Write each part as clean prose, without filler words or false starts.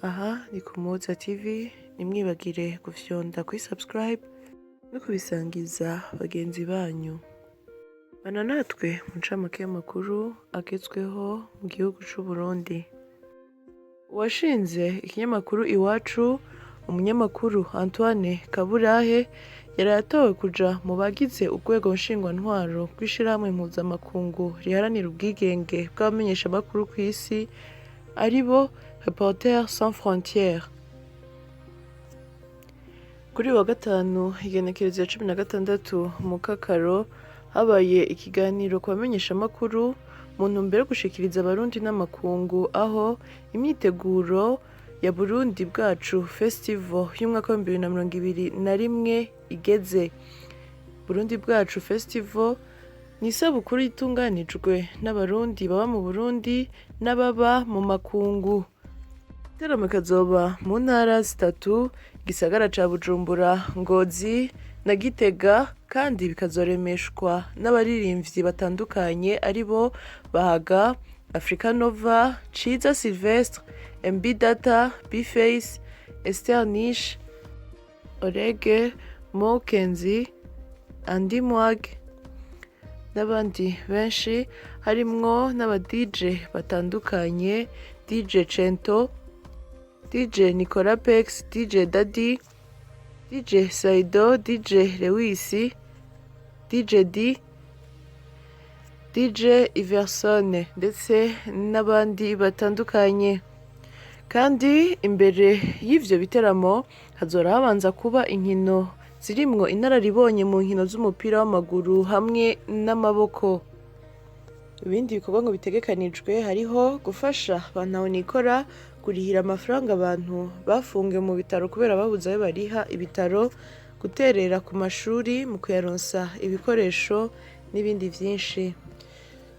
Aha ni ku Muhoza TV, ntimwibagire gufyonda kuri subscribe no kubisangiza bagenzi banyu. Bana natwe mu ncamake y'amakuru agezweho mu gihugu c'u Burundi. Uwashinze ikinyamakuru Iwacu, umunyamakuru Antoine Kaburahe, yaratowe kuja mu bagize urwego nshingwantwaro rw'ishirahamwe mpuzamakungu riharanira ubwigenge bw'abamenyeshamakuru kw'isi, aribo Reporters sans frontières. Kuri wa gatanu igenekerezo ya 16 mu Kakaro habaye ikiganiro ku bamenyeshamakuru mu ntumbero yo gushikiriza abarundi n'amakungu, aho imyiteguro ya Burundi bwacu Festival y'umwaka wa 2021 igeze. Burundi bwacu Festival ni isabukuru itunganijwe n'abarundi baba mu Burundi n'ababa mu makungu. Igiteramo kazoba mu ntara zitatu: gisagara ca Bujumbura, Ngozi na Gitega, kandi bikazoremeshwa n'abaririmbyi batandukanye aribo Bahaga, Africa Nova, Ciza Sylvestre, MB Data, B-Face, Esther Nish, Orege, Mo Kenzi, Andy Mwag n'abandi benshi, harimwo n'aba DJ batandukanye: DJ Cento, DJ Nicolas Pex, DJ Daddy, DJ Saido, DJ Lewisi, DJ D, DJ Iversone ndetse n'abandi batandukanye. Kandi imbere y'ivyo biteramo hazora habanza kuba inkino zirimwo inararibonye mu nkino z'umupira w'amaguru hamwe n'amaboko. Ibindi bikorwa ngo bitegekanijwe hariho gufasha bantaho nikora kurihira amafaranga abantu bafungiwe mu bitaro kubera babuze ayo bariha ibitaro, guterera ku mashuri mu kuyaronsa ibikoresho n'ibindi vyinshi.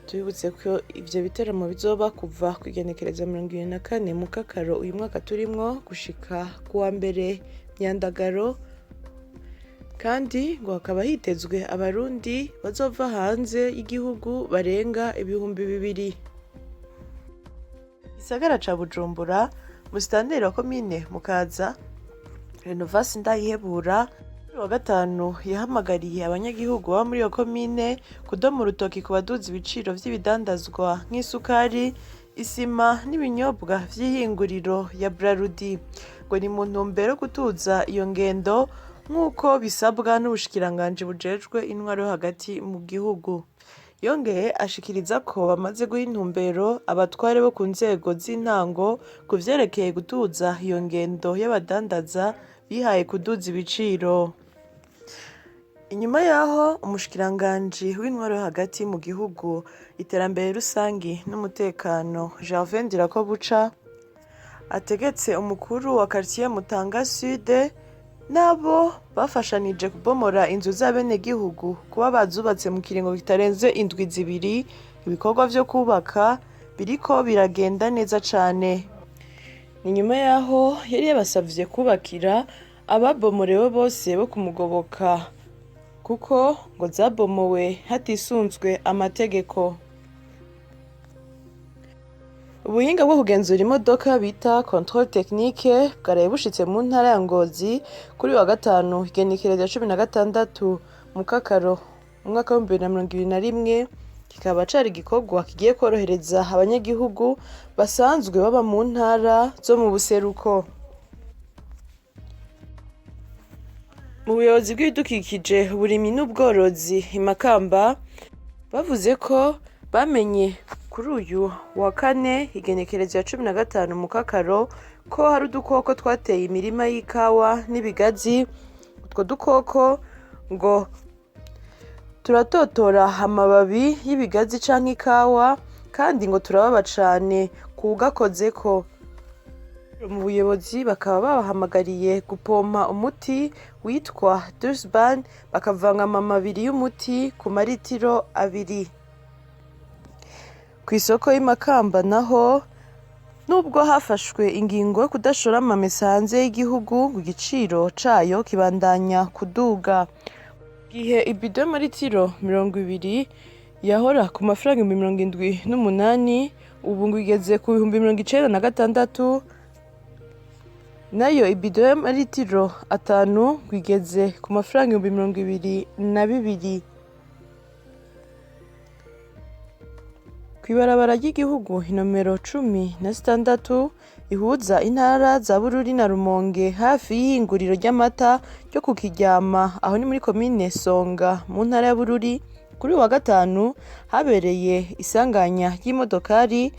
Tubibutse ko ivyo biteramo bizoba kuva ku igenekerezo 24 mu Kakaro uyu mwaka turimwo gushika kuwa mbere Myandagaro, kandi ngo hakaba hitezwe abarundi bazova hanze y'igihugu barenga 2,000. Gisagara ca Bujumbura, musitanteri wa komine Mukaza Renovas Ndayihebura kuri wa gatanu yahamagariye abanyagihugu baba muri iyo komine kudoma urutoki ku baduza ibiciro vy'ibidandazwa nk'isukari, isima n'ibinyobwa vy'ihinguriro ya Brarudi, ngo ni mu ntumbero yo gutuza iyo ngendo nk'uko bisabwa n'ubushikiranganji bujejwe intwaro yo hagati mu gihugu. Yongeye ashikiriza ko bamaze guha intumbero abatware bo ku nzego z'intango ku vyerekeye gutuza iyo ngendo y'abadandaza bihaye kuduza ibiciro. Inyuma yaho umushikiranganji w'intwaro yo hagati mu gihugu, iterambere rusangi n'umutekano Gervais Ndirakobuca ategetse umukuru wa quartier Mutanga Sud nabo bafashanije kubomora inzu z'abenegihugu kuba bazubatse mu kiringo kitarenze indwi zibiri, ibikorwa vyo kubaka biriko biragenda neza cane. Ni nyuma yaho yari yabasavye kubakira ababomorewe bose bo kumugoboka kuko ngo zabomowe hatisunzwe amategeko. Ubuhinga bwo kugenzura imodoka bita controle technique bwaraye bushitse mu ntara ya Ngozi kuri wa gatanu igenekerezo ya 16 mu Kakaro umwaka wa 2021, kikaba cari igikorwa kigiye korohereza abanyagihugu basanzwe baba mu ntara zo mu buseruko. Mu buyobozi bw'ibidukikije, uburimyi n'ubworozi i Makamba bavuze ko bamenye kuri uyu wa kane igenekerezo ya 15 mu Kakaro ko hari udukoko twateye imirima y'ikawa n'ibigazi. Utwo dukoko ngo turatotora amababi y'ibigazi canke ikawa, kandi ngo turababa cane kugakozeko. Mu buyobozi bakaba babahamagariye gupompa umuti witwa Dusban, bakavanga amamabiri y'umuti ku maritiro 2. Kw'isoko y'Imakamba naho nubwo hafashwe ingingo yo kudashora amamesa hanze y'igihugu, ngo igiciro cayo kibandanya kuduga. Gihe ibido y'amaritiro 20 yahora ku mafaranga 78, ubu ngo igeze ku 96 nayo ibido y'amaritiro 5 gwigeze ku mafaranga 22,000. Kw'ibarabara ry'igihugu inomero 16 ihuza intara za Bururi na Rumonge hafi y'ihinguriro ry'amata ryo ku Kiryama, aho ni muri komine Songa mu ntara ya Bururi, kuri wa gatanu habereye isanganya ry'imodokari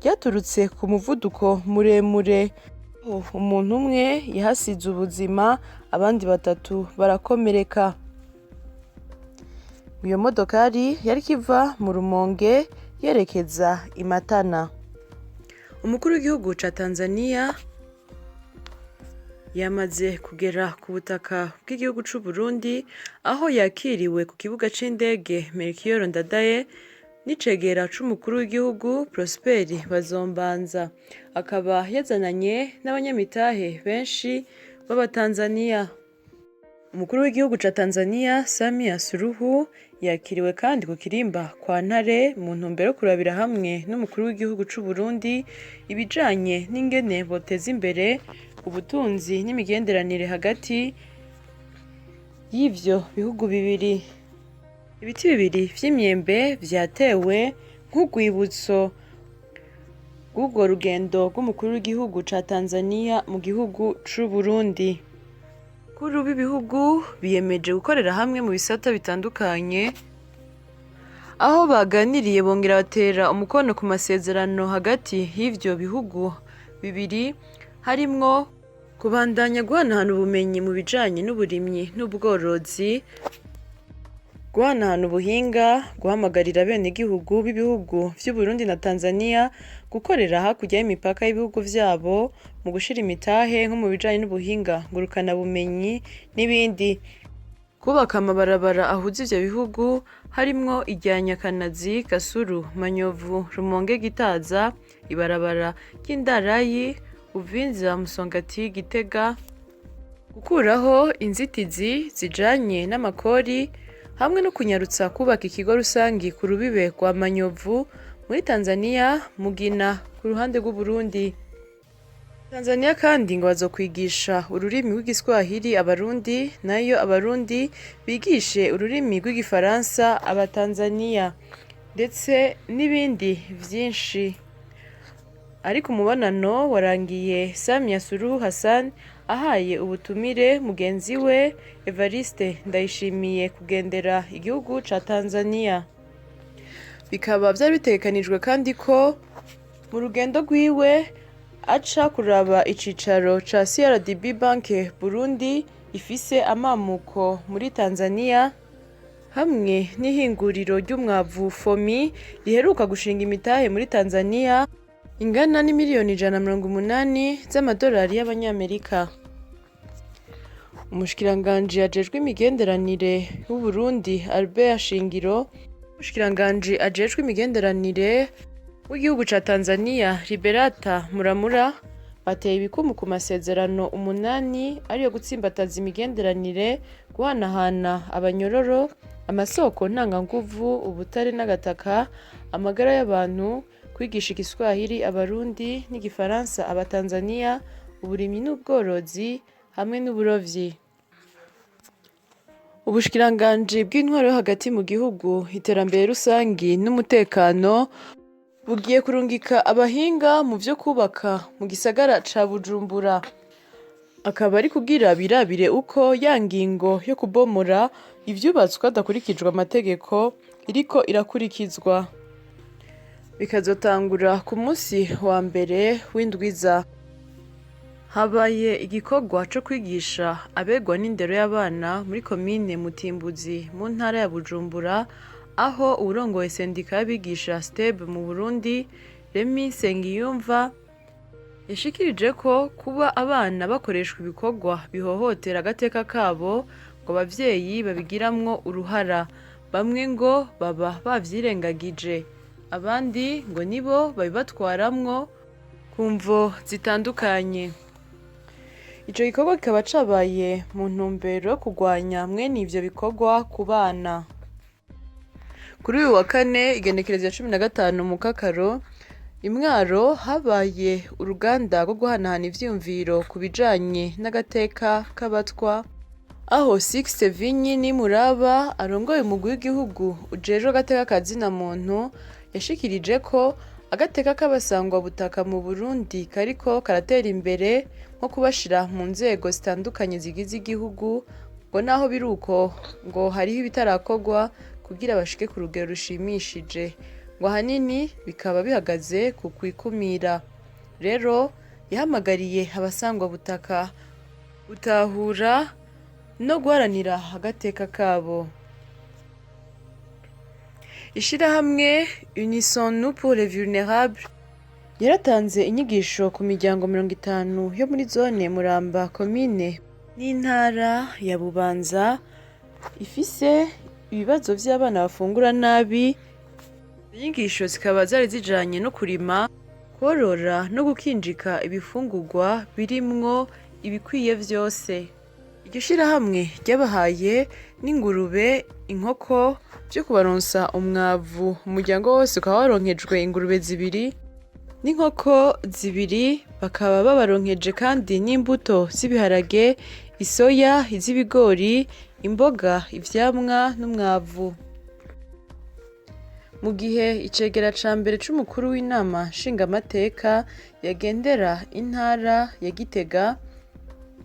ryaturutse ku muvuduko muremure. Umuntu umwe yahasize ubuzima, abandi 3 barakomereka. Iyo modokari yari kiva mu Rumonge yerekeza i Matana. Umukuru w'igihugu ca Tanzania yamaze kugera ku butaka bw'igihugu c'u Burundi, aho yakiriwe ku kibuga c'indege Melchior Ndadaye n'icegera c'umukuru w'igihugu Prosper Bazombanza. Akaba yazananye n'abanyamitahe benshi b'Abatanzania. Umukuru w'igihugu ca Tanzania Samia Suluhu yakiriwe kandi ku kirimba kwa Ntare mu ntumbero yo kurabira hamwe n'umukuru w'igihugu c'u Burundi ibijanye n'ingene boteza imbere ubutunzi n'imigenderanire hagati y'ivyo bihugu bibiri. Ibiti bibiri vy'imyembe vyatewe nk'urwibutso rw'urwo rugendo rw'umukuru w'igihugu ca Tanzania mu gihugu c'u Burundi. Kuri b'ibihugu biyemeje gukorera hamwe mu bisata bitandukanye, aho baganiriye bongera batera umukono ku masezerano hagati y'ivyo bihugu bibiri, harimwo kubandanya guhanahana ubumenyi mu bijanye n'uburimyi n'ubworozi, guhanahana ubuhinga, guhamagarira abenegihugu b'ibihugu vy'u Burundi na Tanzania gukorera hakurya y'imipaka y'ibihugu vyabo mu gushira imitahe nko mu bijanye n'ubuhinga ngurukana bumenyi n'ibindi. Kubaka amabarabara ahuza ivyo bihugu harimwo irya Nyakanazi, Kasuru, Manyovu, Rumonge, Gitaza, ibarabara ry'Indarayi, Uvinza, Musongati, Gitega, gukuraho inzitizi zijanye n'amakori, hamwe no kunyarutsa kubaka ikigo rusangi ku rubibe rwa Manyovu muri Tanzania, Mugina ku ruhande rw'u Burundi. Tanzania kandi ngo bazokwigisha ururimi rw'igiswahili Abarundi, nayo Abarundi bigishe ururimi rw'igifaransa Abatanzania, ndetse n'ibindi vyinshi. Ariko umubonano warangiye Samia Suluhu Hassan ahaye ubutumire mugenzi we Evariste Ndayishimiye kugendera igihugu ca Tanzania. Bikaba vyari bitegekanijwe kandi ko mu rugendo rwiwe aca kuraba icicaro ca CRDB Bank Burundi ifise amamuko muri Tanzania, hamwe n'ihinguriro ry'umwavu FOMI riheruka gushinga imitahe muri Tanzania ingana n'imiliyoni 180 z'amadolari y'abanyamerika. Umushikiranganji ajejwe imigenderanire w'u Burundi Albert Shingiro, umushikiranganji ajejwe imigenderanire w'igihugu ca Tanzania Liberata Muramura bateye ibikumu ku masezerano 8 ariyo gutsimbataza imigenderanire, guhanahana abanyororo, amasoko ntanganguvu, ubutare n'agataka, amagara y'abantu, kwigisha igiswahili Abarundi n'igifaransa Abatanzania, uburimyi n'ubworozi hamwe n'uburovyi. Ubushikiranganji bw'intwaro yo hagati mu gihugu, iterambere rusangi n'umutekano bugiye kurungika abahinga mu vyo kubaka mu gisagara ca Bujumbura. Akaba ari kugira birabire uko ya ngingo yo kubomora ivyubatswe hadakurikijwe amategeko iriko irakurikizwa. Bikazotangura ku musi wa mbere w'indwiza. Habaye igikorwa co kwigisha abegwa n'indero y'abana muri komine Mutimbuzi mu ntara ya Bujumbura, aho uwurongoye sendika y'abigisha STEB mu Burundi Remy Nsengiyumva yashikirije ko kuba abana bakoreshwa ibikorwa bihohotera agateka kabo ngo abavyeyi babigiramwo uruhara, bamwe ngo baba bavyirengagije, abandi ngo nibo babibatwaramwo ku mvo zitandukanye. Ico gikorwa kikaba cabaye mu ntumbero yo kurwanya mwene ivyo bikorwa ku bana. Kuri uyu wa kane igenekerezo ya 15 mu Kakaro Imwaro habaye uruganda rwo guhanahana ivyiyumviro ku bijanye n'agateka k'abatwa, aho Sixte Vinyi Nimuraba arongoye umugwi w'igihugu ujejwe agateka ka zina muntu yashikirije ko agateka k'abasangwabutaka mu Burundi kariko karatera imbere nko kubashira mu nzego zitandukanye zigize igihugu, ngo naho biruko ngo hariho ibitarakorwa kugira bashike ku rugero rushimishije, ngo ahanini bikaba bihagaze ku kwikumira. Rero yahamagariye abasangwabutaka gutahura no guharanira agateka kabo. Ishirahamwe Unisons-nous pour les vulnérables yaratanze inyigisho ku miryango 50 yo muri zone Muramba komine n'intara ya Bubanza ifise ibibazo vy'abana bafungura nabi. Inyigisho zikaba zari zijanye no kurima, korora no gukinjika ibifungurwa birimwo ibikwiye vyose. Iryo shirahamwe ryabahaye n'ingurube, inkoko vyo kubaronsa umwavu. Umuryango wose ukaba waronkejwe ingurube 2 n'inkoko 2, bakaba babaronkeje kandi n'imbuto z'ibiharage, isoya, iz'ibigori, imboga, ivyamwa n'umwavu. Mu gihe icegera ca mbere c'umukuru w'inama nshingamateka yagendera intara ya Gitega,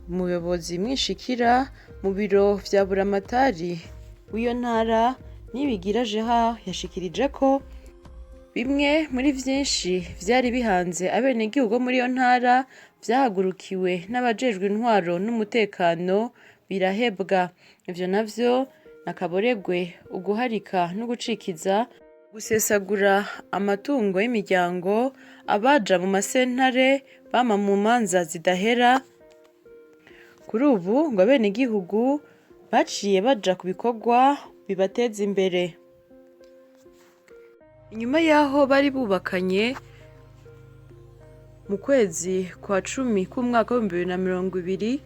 umuyobozi mwishikira mu biro vya buramatari w'iyo ntara Nibigira Gerard yashikirije ko bimwe muri vyinshi vyari bihanze abenegihugu muri iyo ntara vyahagurukiwe n'abajejwe intwaro n'umutekano birahebwa. Ivyo navyo nakaboregwe, uguharika no gucikiza, gusesagura amatungo y'imiryango, abaja mu masentare bama mu manza zidahera. Kuri ubu ngo abenegihugu baciye baja ku bikorwa bibateza imbere. Inyuma yaho bari bubakanye mu kwezi kwa 10 k'umwaka wa 2020,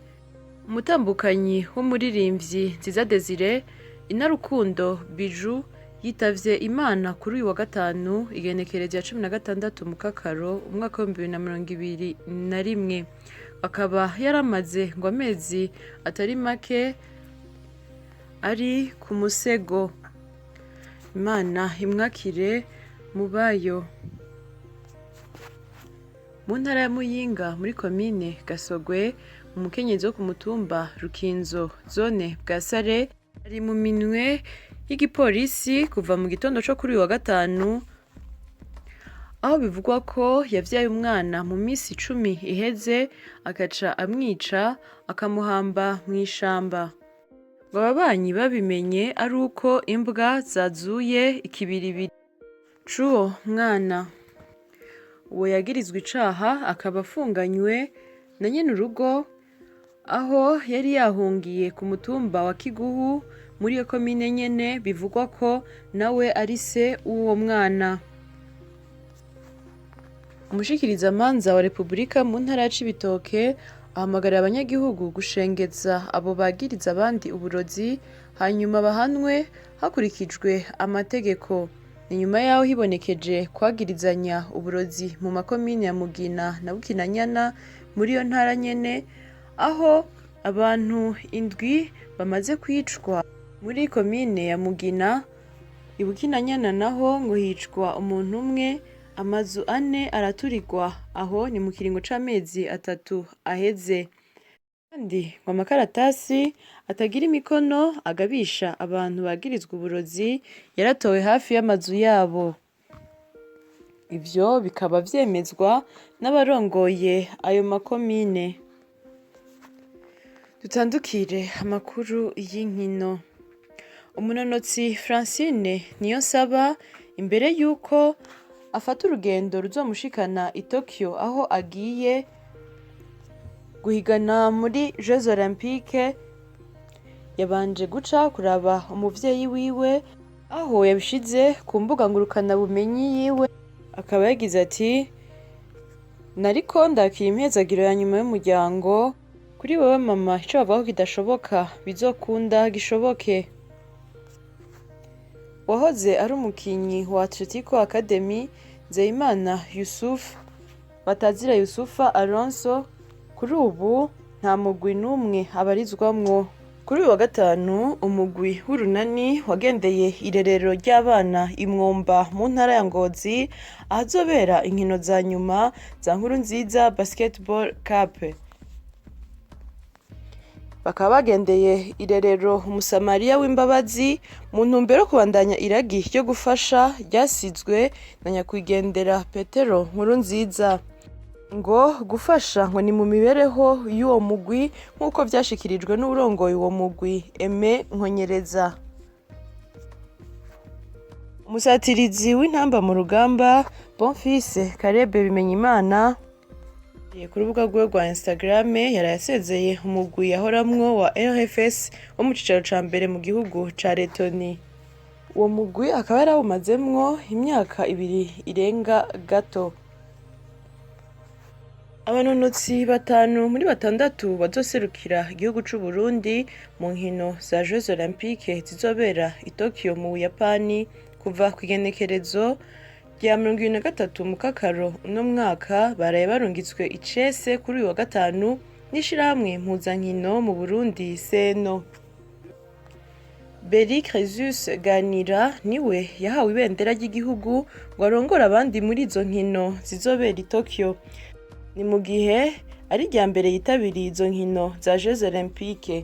umutambukanyi w'umuririmbyi Nziza Desire Inarukundo Biju yitavye Imana kuri uyu wa gatanu igenekerezo ya 16 mu Kakaro umwaka wa 2021. Akaba yaramaze ngo amezi atari make ari ku musego. Imana imwakire mu bayo. Mu ntara ya Muyinga muri komine Gasogwe, umukenyezi wo ku mutumba Rukinzo zone Bwasare ari mu minwe y'igipolisi kuva mu gitondo co kuri uyu wa gatanu, aho bivugwa ko yavyaye umwana mu misi 10 iheze agaca amwica akamuhamba mw'ishamba. Ngo ababanyi babimenye ari uko imbwa zazuye ikibiribiri c'uwo mwana. Uwo yagirizwa icaha akaba afunganywe na nyene urugo, aho yari yahungiye ku mutumba wa Kiguhu muri iyo komine nyene, bivugwa ko nawe ari se w'uwo mwana. Umushikirizamanza wa Repubulika mu ntara ya Cibitoke ahamagarira abanyagihugu gushengeza abo bagiriza abandi uburozi, hanyuma bahanwe hakurikijwe amategeko. Inyuma yaho hibonekeje kwagirizanya uburozi mu makomine ya Mugina na Bukinanyana muri iyo ntara nyene, aho abantu 7 bamaze kwicwa muri komine ya Mugina. I Bukinanyana naho ngo hicwa umuntu umwe, amazu 4 araturirwa, aho ni mu kiringo c'amezi 3 aheze. Kandi ngo amakaratasi atagira imikono agabisha abantu bagirizwa uburozi yaratowe hafi y'amazu yabo. Ivyo bikaba vyemezwa n'abarongoye ayo makomine. Dutandukire amakuru y'inkino. Umunonotsi Francine Niyonsaba imbere yuko afata urugendo ruzomushikana i Tokyo, aho agiye guhigana muri Jeux Olympiques, yabanje guca kuraba umuvyeyi wiwe, aho yabishize ku mbuga ngurukana bumenyi yiwe. Akaba yagize ati: nariko ndakira impezagiro ya nyuma y'umuryango. Kuri wewe mama, ico bavuga ko kidashoboka bizokunda gishoboke. Wahoze ari umukinyi wa Atletico Academy Nzeyimana Yusuf, Batazira Yusufa Alonso. Kuri ubu nta mugwi n'umwe abarizwamwo. Kuri uyu wa gatanu umugwi w'urunani wagendeye irerero ry'abana Imwumba mu ntara ya Ngozi ahazobera inkino za nyuma za Nkurunziza Basketball Cup. Bakaba bagendeye irerero Umusamariya w'imbabazi mu ntumbero yo kubandanya iragi ryo gufasha ryasizwe na nyakwigendera Petero Nkurunziza. Ngo gufasha ngo ni mu mibereho y'uwo mugwi nk'uko vyashikirijwe n'urongoye uwo mugwi Aime Nkonyereza. Umusatirizi w'intamba mu rugamba Bonfils Karebe Bimenyimana ku rubuga rwe rwa Instagram yarayasezeye umugwi yahoramwo wa RFS wo mu cicaro ca mbere mu gihugu ca Letoni. Uwo mugwi akaba yarawumazemwo imyaka 2 irenga gato. Abanonotsi 5 muri 6 bazoserukira igihugu c'u Burundi mu nkino za Jeux Olympiques zizobera i Tokyo mu Buyapani kuva kw'igenekerezo rya 23 mu Kakaro uno mwaka baraye barungitswe icese kuri uyu wa gatanu n'ishirahamwe mpuzankino mu Burundi Seno. Beri Cresus Ganira niwe yahawe ibendera ry'igihugu ngo arongore abandi muri izo nkino zizobera i Tokyo. Ni mu gihe ari rya mbere yitabiriye izo nkino za Jeux Olympiques.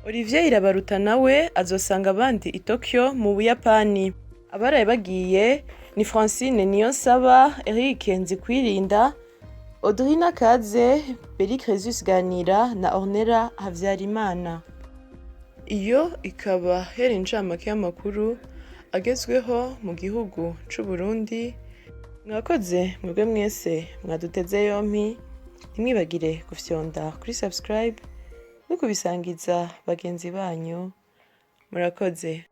Olivier Irabaruta nawe azosanga abandi i Tokyo mu Buyapani. Abaraye bagiye ni Francine Niyonsaba, Eric Nzikwirinda, Audrina Kaze, Beri Cresus Ganira na Ornella Havyarimana. Iyo ikaba yari incamake y'amakuru agezweho mu gihugu c'u Burundi. Mwakoze mwebwe mwese mwaduteze yompi, ntimwibagire gufyonda kuri subscribe no kubisangiza bagenzi banyu. Murakoze.